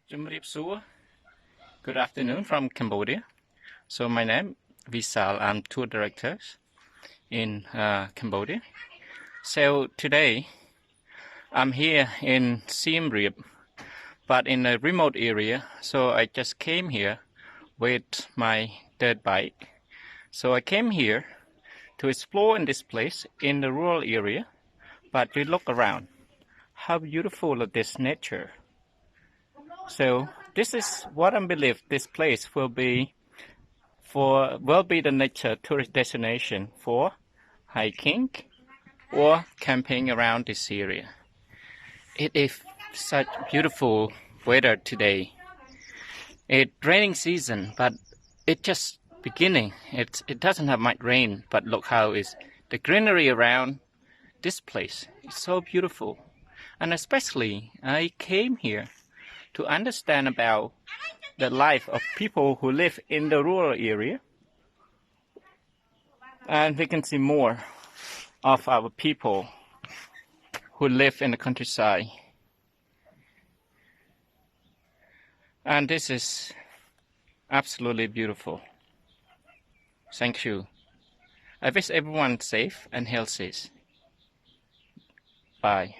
Siem Reap. Good afternoon from Cambodia. So my name Visal. I'm tour director in Cambodia. So today I'm here in Siem Reap, but in a remote area. So I just came here with my dirt bike. So I came here to explore in this place in the rural area, but we look around. How beautiful is this nature. So this is what I believe this place will be the nature tourist destination for hiking or camping around this area. It is such beautiful weather today. It's raining season, but it's just beginning. It doesn't have much rain, but look how is the greenery around this place is so beautiful. And especially I came here to understand about the life of people who live in the rural area. And we can see more of our people who live in the countryside. And this is absolutely beautiful. Thank you. I wish everyone safe and healthy. Bye.